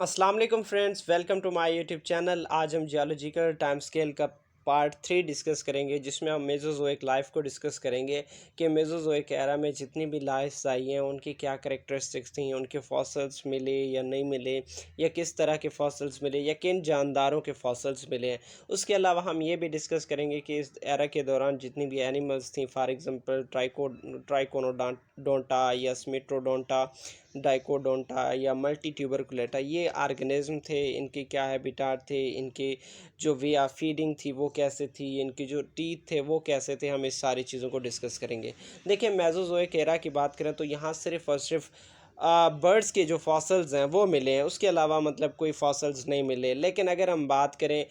अस्सलाम वालेकुम friends, welcome to my YouTube channel. आज हम जियोलॉजिकल टाइम स्केल का पार्ट 3 डिस्कस करेंगे, जिसमें हम मेसोजोइक लाइफ को डिस्कस करेंगे कि मेसोजोइक एरा में जितनी भी लाइफ्स आई हैं उनकी क्या कैरेक्टरिस्टिक्स थी, उनके फॉसिल्स मिले या नहीं मिले, या किस तरह के फॉसिल्स मिले, या किन जानदारों के फॉसिल्स मिले हैं। उसके अलावा हम ये भी डिस्कस करेंगे कि इस एरा के दौरान जितनी भी एनिमल्स थी, फॉर एग्जांपल ट्राइकोनोडोंटा या स्मिट्रोडोंटा, डाइकोडोंटा या मल्टी ट्यूबरकुलेटा, ये ऑर्गेनिज्म थे। इनके क्या हैबिटाट थे, इनके जो वे ऑफ फीडिंग थी वो कैसे थी, इनके जो टीथ थे वो कैसे थे, हम इस सारी चीज़ों को डिस्कस करेंगे। देखिए, मेसोजोइक एरा की बात करें तो यहाँ सिर्फ और सिर्फ बर्ड्स के जो फॉसल्स हैं वो मिले हैं, उसके अलावा मतलब कोई फॉसल्स नहीं मिले। लेकिन अगर हम बात करें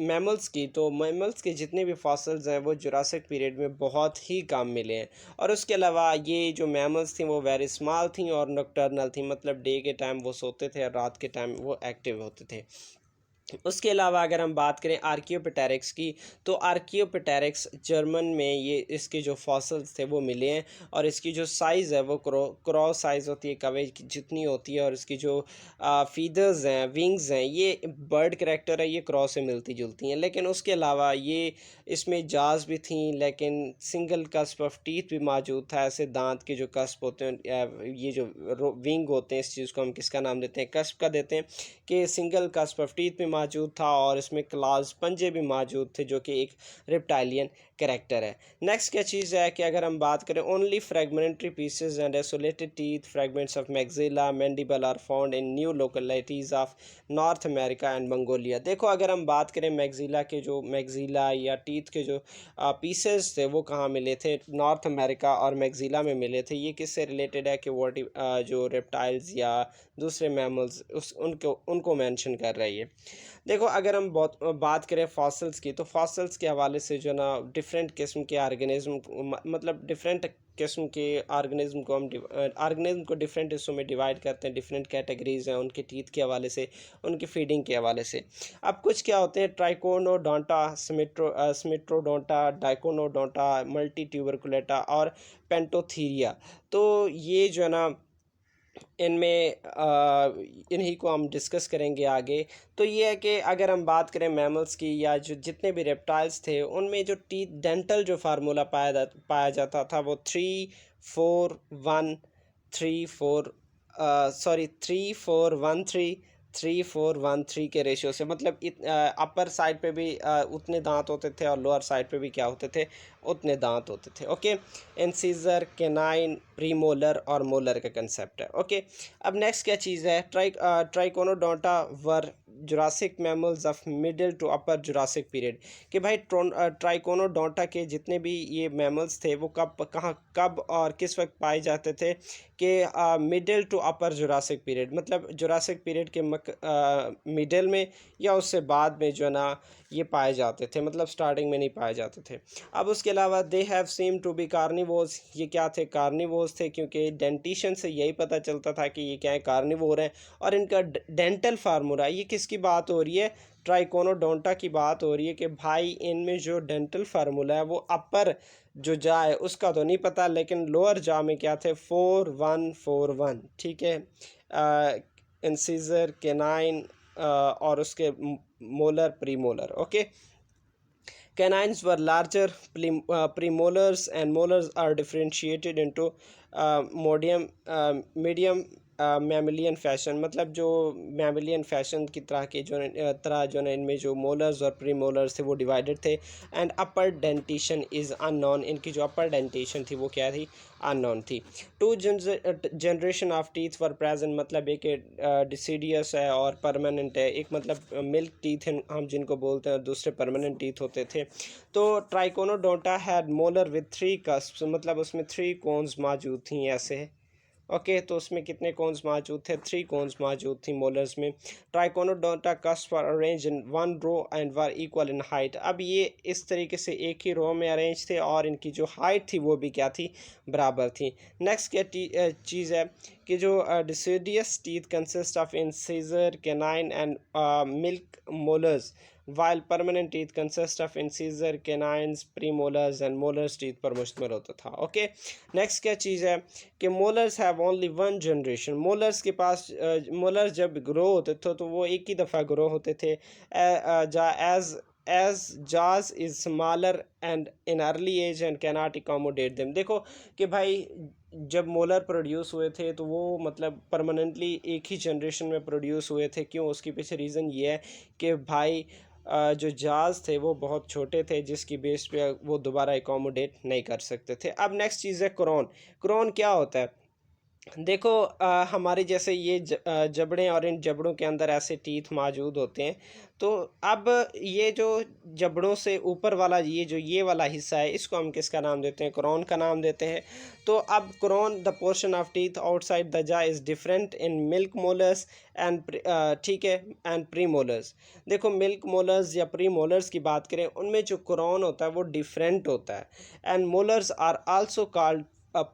मैमल्स की, तो मैमल्स के जितने भी फॉसल्स हैं वो जुरासिक पीरियड में बहुत ही कम मिले हैं। और उसके अलावा ये जो मैमल्स थी वो वेरी स्मॉल थी और नॉकटर्नल थी, मतलब डे के टाइम वो सोते थे और रात के टाइम वो एक्टिव होते थे। उसके अलावा अगर हम बात करें आर्कियोपेटेरिक्स की, तो आर्कियोपेटेरिक्स जर्मन में ये इसके जो फॉसल्स थे वो मिले हैं। और इसकी जो साइज़ है वो क्रॉस साइज़ होती है, कवच की जितनी होती है। और इसकी जो फीदर्स हैं, विंग्स हैं, ये बर्ड करैक्टर है, ये क्रॉस से मिलती जुलती हैं। लेकिन उसके अलावा ये इसमें जाज भी थी, लेकिन सिंगल कस्प ऑफ टीथ भी मौजूद था। ऐसे दांत के जो कस्प होते हैं, ये जो विंग होते हैं, इस चीज़ को हम किसका नाम देते हैं, कस्प का देते हैं। कि सिंगल कस्प ऑफ टीथ भी मौजूद था और इसमें क्लास पंजे भी मौजूद थे, जो कि एक रिप्टाइलियन कैरेक्टर है। नेक्स्ट क्या चीज़ है कि अगर हम बात करें, only fragmentary pieces and isolated teeth fragments of maxilla mandible are found in new localities of North America and Mongolia. देखो, अगर हम बात करें मैक्सिला के, जो मैक्सिला या टीथ के जो पीसेस थे वो कहाँ मिले थे, नॉर्थ अमेरिका और मैक्सिला में मिले थे। ये किससे रिलेटेड है कि जो रेप्टाइल्स या दूसरे मैमल्स उस उनको मेंशन कर रही है। देखो, अगर हम बहुत बात करें फॉसल्स की, तो फॉसल्स के हवाले से जो ना डिफरेंट किस्म के ऑर्गेनिज्म, मतलब डिफरेंट किस्म के ऑर्गेनिज्म को हम ऑर्गेनिज्म को डिफरेंट हिस्सों में डिवाइड करते हैं। डिफरेंट कैटेगरीज हैं उनके टीथ के हवाले से, उनकी फीडिंग के हवाले से। अब कुछ क्या होते हैं, ट्राइकोनोडोंटा, स्मिट्रोडोंटा, डाइकोनोडोंटा, मल्टी ट्यूबरकुलेटा और पेंटोथीरिया। तो ये जो है ना, इनमें इन्हीं को हम डिस्कस करेंगे आगे। तो ये है कि अगर हम बात करें मैमल्स की या जो जितने भी रेप्टाइल्स थे, उनमें जो टीथ डेंटल जो फार्मूला पाया जाता था वो 3-4-1-3-4, सॉरी 3-4-1-3 के रेशियो से, मतलब अपर साइड पे भी उतने दांत होते थे और लोअर साइड पे भी क्या होते थे, उतने दांत होते थे। ओके, इंसीजर, केनाइन, प्रीमोलर और मोलर का कंसेप्ट है। ओके, अब नेक्स्ट क्या चीज़ है, triconodonta were Jurassic mammals of middle to upper Jurassic period. कि भाई ट्राइकोनोडोंटा के जितने भी ये मैमल्स थे वो कब और किस वक्त पाए जाते थे, कि middle to upper Jurassic period, मतलब जुरासिक पीरियड के मिडिल में या उससे बाद में जो है ना ये पाए जाते थे, मतलब स्टार्टिंग में नहीं पाए जाते थे। अब उसके अलावा they have seem to be carnivores, ये क्या थे, कार्निवोर्स थे, क्योंकि डेंटिशन से यही पता चलता था कि ये क्या है, कार्निवोर हैं। और इनका डेंटल फार्मूला, ये किसकी बात हो रही है, ट्राइकोनोडोंटा की बात हो रही है। कि भाई इनमें जो डेंटल फार्मूला है वो अपर जो जा है उसका तो नहीं पता, लेकिन लोअर जा में क्या थे, 4-1-4-1, ठीक है। इंसीजर, केनाइन और उसके molar, premolar. Okay, canines were larger, premolars and molars are differentiated into medium mammalian fashion, मतलब जो मैमिलियन फैशन की तरह के तरह जो ना इनमें जो मोलर्स और प्री मोलर्स थे वो डिवाइडेड थे। And upper dentition is unknown, इनकी जो अपर डेंटिशन थी वो क्या थी, अननोन थी। Two generation of teeth were present, मतलब एक डिसीडियस है और परमानेंट है। एक मतलब मिल्क टीथ हम जिनको बोलते हैं, दूसरे परमानेंट टीथ होते थे। तो ट्राइकोनोडोंटा हैड मोलर विथ 3 कस्प्स, मतलब उसमें 3 कोन्स मौजूद थी ऐसे। ओके, तो उसमें कितने कोन्स मौजूद थे, 3 कोन्स मौजूद थी मोलर्स में। Triconodonta cusp were arrange in 1 row and were equal in height. अब ये इस तरीके से एक ही रो में अरेंज थे और इनकी जो हाइट थी वो भी क्या थी, बराबर थी। नेक्स्ट क्या चीज़ है कि जो deciduous teeth consist of incisor, canine and milk molars, while permanent teeth consist of incisor, canines, premolars and molars teeth पर मुश्तमिल होता था। ओके, नेक्स्ट क्या चीज़ है कि molars have only one generation. Molars के पास मोलर्स जब ग्रो होते थे तो वो एक ही दफ़ा ग्रो होते थे। As jaws is smaller and in early age and cannot accommodate them. देखो कि भाई जब मोलर प्रोड्यूस हुए थे तो वो मतलब परमानेंटली एक ही जनरेशन में प्रोड्यूस हुए थे। क्यों? उसके पीछे रीज़न ये है कि भाई जो जाज थे वो बहुत छोटे थे, जिसकी बेस पे वो दोबारा एकोमोडेट नहीं कर सकते थे। अब नेक्स्ट चीज़ है क्रोन। क्रोन क्या होता है? देखो हमारे जैसे ये जबड़े और इन जबड़ों के अंदर ऐसे टीथ मौजूद होते हैं। तो अब ये जो जबड़ों से ऊपर वाला ये वाला हिस्सा है, इसको हम किसका नाम देते हैं? क्रोन का नाम देते हैं। तो अब crown the portion of teeth outside the jaw is different in milk molars and ठीक है एंड प्री मोलर्स। देखो मिल्क मोलर्स या प्री मोलर्स की बात करें, उनमें जो क्रोन होता है वो डिफरेंट होता है। And molars are also called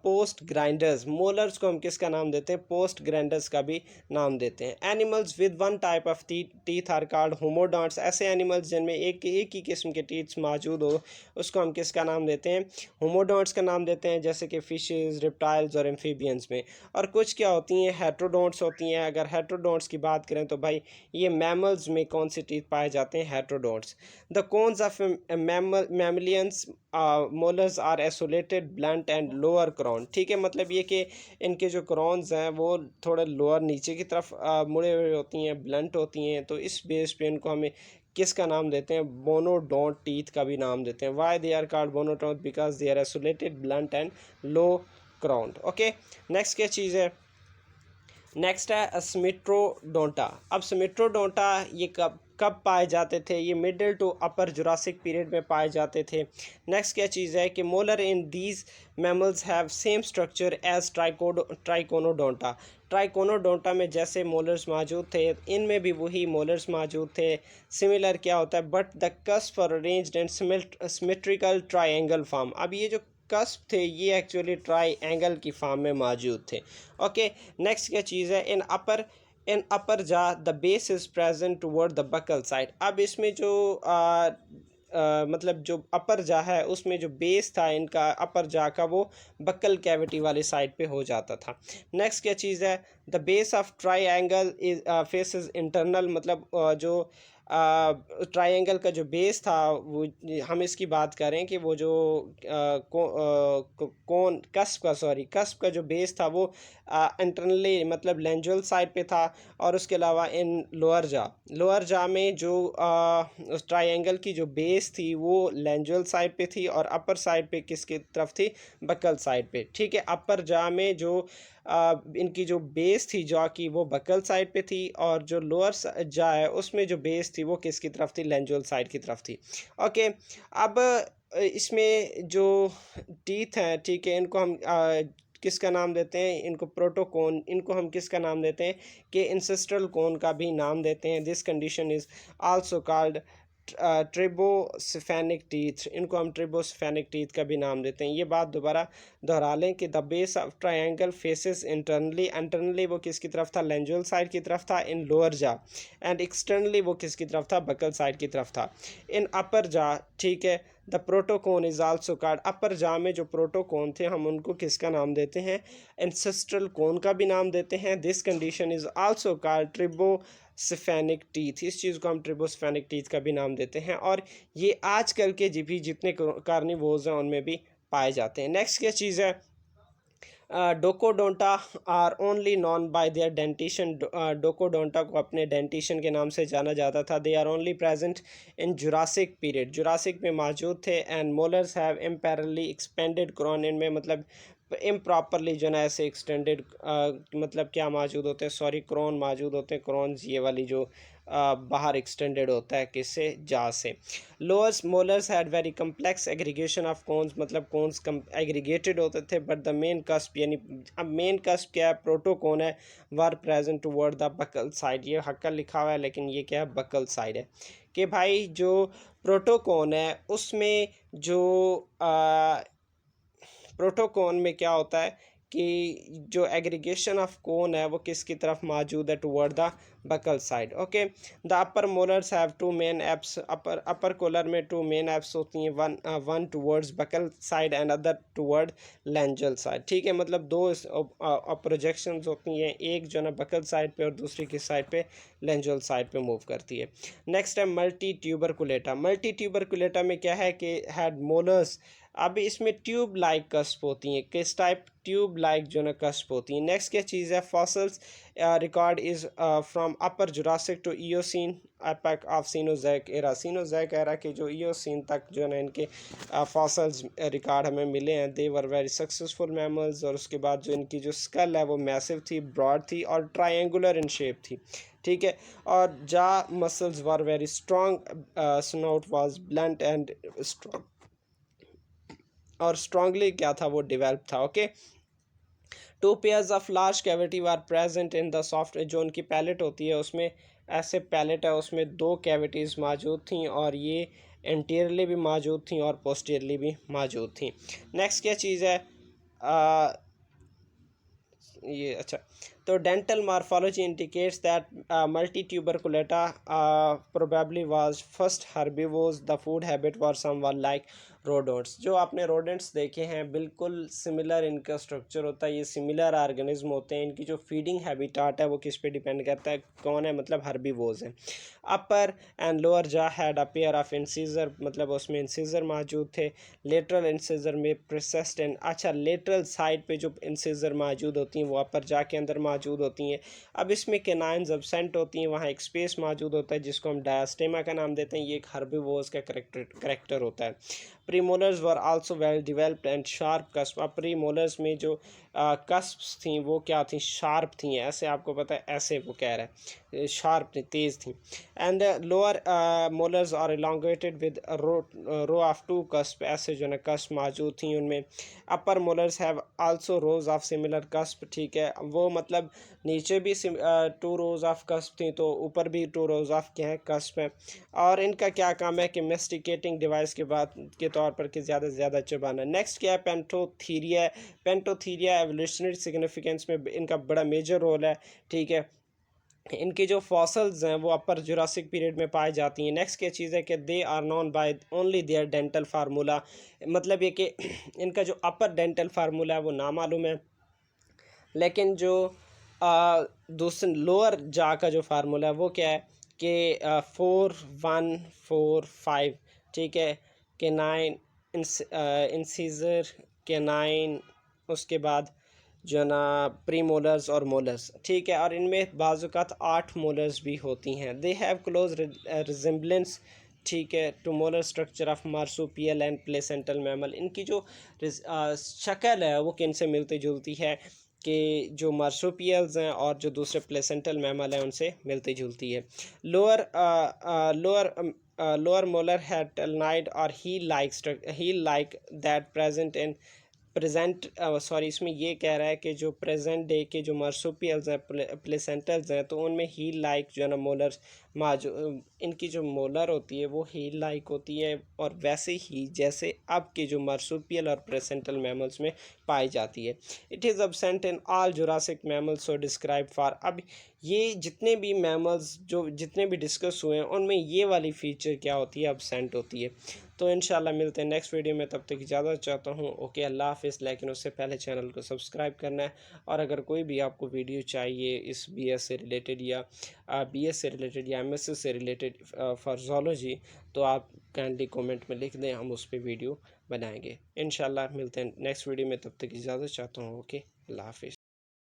post grinders. मोलर्स को हम किसका नाम देते हैं? पोस्ट ग्राइंडर्स का भी नाम देते हैं। Animals with one type of teeth are called homodonts. ऐसे एनिमल्स जिनमें एक ही किस्म के टीथ मौजूद हो, उसको हम किसका नाम देते हैं? होमोडोंट्स का नाम देते हैं, जैसे कि फिशेस, रिप्टाइल्स और एम्फीबियंस में। और कुछ क्या होती हैं? हेट्रोडोंट्स होती हैं। अगर हेट्रोडोंट्स की बात करें तो भाई ये मैमल्स में कौन से टीथ पाए जाते हैं? Heterodonts. The cones of mammalians molars are isolated blunt and lower crown. ठीक है, मतलब ये कि इनके जो क्रॉन्स हैं वो थोड़े लोअर नीचे की तरफ मुड़े हुए होती हैं, ब्लंट होती हैं। तो इस बेस पे इनको हमें किसका नाम देते हैं? बोनोडोंट टीथ का भी नाम देते हैं। Why they are called bunodont? Because they are isolated blunt and low crown. Okay, next क्या चीज़ है? नेक्स्ट है स्मिट्रोडोंटा। अब स्मिट्रोडोंटा ये कब कब पाए जाते थे? ये middle to upper Jurassic period में पाए जाते थे। नेक्स्ट क्या चीज़ है कि molar in these mammals have same structure as triconodonta. Triconodonta में जैसे मोलर्स मौजूद थे, इनमें भी वही मोलर्स मौजूद थे। सिमिलर क्या होता है? But the cusp for arranged and symmetrical triangle form. अब ये जो कस्प थे ये एक्चुअली ट्राई एंगल की फॉर्म में मौजूद थे। ओके, नेक्स्ट क्या चीज़ है? इन अपर जा the base is present toward the buccal side. अब इसमें जो मतलब जो अपर जा है उसमें जो बेस था इनका अपर जा का वो बक्कल कैविटी वाली साइड पे हो जाता था। नेक्स्ट क्या चीज़ है? The base of try angle is faces internal. मतलब जो ट्रायंगल का जो बेस था वो हम इसकी बात करें कि वो जो कौन कस्प का जो बेस था वो इंटरनली मतलब लेंजुअल साइड पे था। और उसके अलावा इन लोअर जा में जो उस ट्रायंगल की जो बेस थी वो लेंजुअल साइड पे थी और अपर साइड पे किसकी तरफ थी? बकल साइड पे। ठीक है, अपर जा में जो इनकी जो बेस थी जॉ की वो बकल साइड पे थी और जो लोअर जा है उसमें जो बेस थी वो किसकी तरफ थी? लेंजुअल साइड की तरफ थी। ओके, अब इसमें जो टीथ हैं, ठीक है, इनको हम किसका नाम देते हैं? इनको प्रोटोकोन। इनको हम किसका नाम देते हैं? कि इंसेस्ट्रल कोन का भी नाम देते हैं। This condition is also called tribosphenic teeth. इनको हम ट्रिबोसिफेनिक टीथ का भी नाम देते हैं। ये बात दोबारा दोहरा लें कि the base of triangle faces internally वो किसकी तरफ था? लेंजुअल साइड की तरफ था इन लोअर जा। एंड एक्सटर्नली वो किसकी तरफ था? बकल साइड की तरफ था इन अपर जा। ठीक है, द प्रोटोकोन इज आल्सो कॉल्ड। अपर जा में जो प्रोटोकोन थे हम उनको किसका नाम देते हैं? एंसेस्ट्रल कोन का भी नाम देते हैं। This condition is also called tribosphenic teeth. इस चीज़ को हम ट्रिबोसिफेनिक टीथ का भी नाम देते हैं और ये आजकल के जितने कार्निवोर्स हैं उनमें भी पाए जाते हैं। नेक्स्ट क्या चीज़ है? Docodonta are only known by their dentition. Docodonta को अपने डेंटिशन के नाम से जाना जाता था। They are only present in Jurassic period. Jurassic में मौजूद थे। And molars have imperially expanded crown. इनमें मतलब इम्प्रॉपरली जो ना ऐसे एक्सटेंडेड मतलब क्या मौजूद होते हैं? सॉरी, क्रॉन मौजूद होते हैं। क्रॉन्स ये वाली जो बाहर एक्सटेंडेड होता है किससे? जा से। Lowers molars had very complex aggregation of cones. मतलब कोन्स कम एग्रीगेटेड होते थे। बट द मेन कस्प यानी अब मेन कस्प क्या है? प्रोटोकोन है। Were present toward the buccal side. ये हक्कल लिखा हुआ है लेकिन ये क्या है? बकल साइड है। कि भाई जो प्रोटोकोन है उसमें जो प्रोटोकोन में क्या होता है कि जो एग्रीगेशन ऑफ कोन है वो किसकी तरफ मौजूद है, toward the buccal side. Okay, the upper molars have two main apps, upper collar में टू मेन एप्स होती हैं, one towards buccal side and other toward lingual side. ठीक है, मतलब दो प्रोजेक्शंस होती हैं, एक जो है ना बकल साइड पे और दूसरी किस साइड पे, लेंजल साइड पे मूव करती है। नेक्स्ट है मल्टी ट्यूबरकुलेटा। मल्टी ट्यूबरकुलेटा में क्या है कि हैड मोलर्स, अब इसमें ट्यूब लाइक कस्प होती हैं, किस टाइप, ट्यूब लाइक जो ना कस्प होती हैं। नेक्स्ट क्या चीज़ है, fossils record is from upper Jurassic to Eocene epoch of Cenozoic era. Cenozoic era के जो इयोसीन तक जो है ना इनके फॉसल्स रिकॉर्ड हमें मिले हैं। दे वर वेरी सक्सेसफुल मैमल्स, और उसके बाद जो इनकी जो स्कल है वो मैसिव थी, ब्रॉड थी और ट्रायंगुलर इन शेप थी। ठीक है, और jaw muscles were very strong, snout was blunt and strong, और स्ट्रांगली क्या था वो डेवलप था। Okay, two pairs of large cavity are present in the soft, जो उनकी पैलेट होती है उसमें ऐसे पैलेट है उसमें दो कैविटीज़ मौजूद थी, और ये इंटीरियरली भी मौजूद थी और पोस्टीरियरली भी मौजूद थी। नेक्स्ट क्या चीज़ है, ये अच्छा, तो dental morphology indicates that multi tuberculata probably was first herbivores, the food habit was someone like rodents. जो आपने रोडेंट्स देखे हैं बिल्कुल सिमिलर इनका स्ट्रक्चर होता है, ये सिमिलर ऑर्गेनिज्म होते हैं, इनकी जो फीडिंग हैबिटाट है वो किस पे डिपेंड करता है, कौन है, मतलब हर्बीवोर्स हैं। अपर एंड लोअर जा had a pair of incisor, मतलब उसमें इंसीजर मौजूद थे। लेटरल इंसीजर में प्रोसेस्ड एंड, अच्छा लेटरल साइड पे जो इंसीजर मौजूद होती हैं वो अपर जा के अंदर मौजूद होती हैं। अब इसमें कैनाइन्स एब्सेंट होती हैं, वहाँ एक स्पेस मौजूद होता है जिसको हम डायस्टेमा का नाम देते हैं, ये एक हर्बीवोर्स का करेक्टर होता है। Premolars were also well developed and sharp cusp, अब प्रीमोलर्स में जो कस्प्स थी वो क्या थी, शार्प थी, ऐसे आपको पता है, ऐसे वो कह रहा है शार्प थी, तेज़ थी। And lower molars are elongated with row of two cusp, ऐसे जो है कस्प मौजूद थी उनमें। Upper molars have also rows of similar cusp, ठीक है, वो मतलब नीचे भी टू रोज ऑफ कस्प थी तो ऊपर भी टू रोज ऑफ क्या है, कस्प है। और इनका क्या काम है कि मेस्टिकेटिंग डिवाइस के बाद के तौर पर कि ज़्यादा से ज़्यादा चबाना। नेक्स्ट क्या है, पेंटोथीरिया। पेंटोथीरिया एवोल्यूशनरी सिग्निफिकेंस में इनका बड़ा मेजर रोल है। ठीक है, इनके जो फॉसल्स हैं वो अपर जुरासिक पीरियड में पाई जाती हैं। नेक्स्ट क्या चीज़ है कि they are known by only their dental formula, मतलब ये कि इनका जो अपर डेंटल फार्मूला है वो नामालूम है, लेकिन जो दूसरे लोअर जा का जो फार्मूला है वो क्या है कि 4 1 4 5, ठीक है, के 9 इंसीजर के 9, उसके बाद जो ना प्री मोलर्स और मोलर्स, ठीक है, और इनमें बाज़ात 8 मोलर्स भी होती हैं। दे हैव क्लोज रिजेम्बलेंस, ठीक है, to molar structure of marsupial and placental mammal. इनकी जो शक्ल है वो किन से मिलती जुलती है कि जो मार्सुपियल्स हैं और जो दूसरे प्लेसेंटल मैमल हैं उनसे मिलती जुलती है। लोअर लोअर मोलर हैड टेलनाइड और ही लाइक दैट प्रेजेंट सॉरी, इसमें ये कह रहा है कि जो प्रेजेंट डे के जो मार्सुपियल्स हैं, प्लेसेंटल्स हैं, तो उनमें हील लाइक जो है ना मोलर्स इनकी जो मोलर होती है वो हील लाइक होती है, और वैसे ही जैसे अब के जो मार्सुपियल और प्लेसेंटल मैमल्स में पाई जाती है। It is absent in all Jurassic mammals so describe for, अब ये जितने भी मैमल्स जो जितने भी डिस्कस हुए हैं उनमें ये वाली फ़ीचर क्या होती है, एब्सेंट होती है। तो इंशाल्लाह मिलते हैं नेक्स्ट वीडियो में, तब तक इजाज़त चाहता हूँ। ओके, अल्लाह हाफिज़। लेकिन उससे पहले चैनल को सब्सक्राइब करना है, और अगर कोई भी आपको वीडियो चाहिए इस बीएस से रिलेटेड या बीएस से रिलेटेड या एमएससी से रिलेटेड फॉर ज़ूलॉजी, तो आप काइंडली कमेंट में लिख दें, हम उस पर वीडियो बनाएंगे। इंशाल्लाह मिलते हैं नेक्स्ट वीडियो में, तब तक इजाज़त चाहता हूँ। ओके, अल्लाह हाफिज़।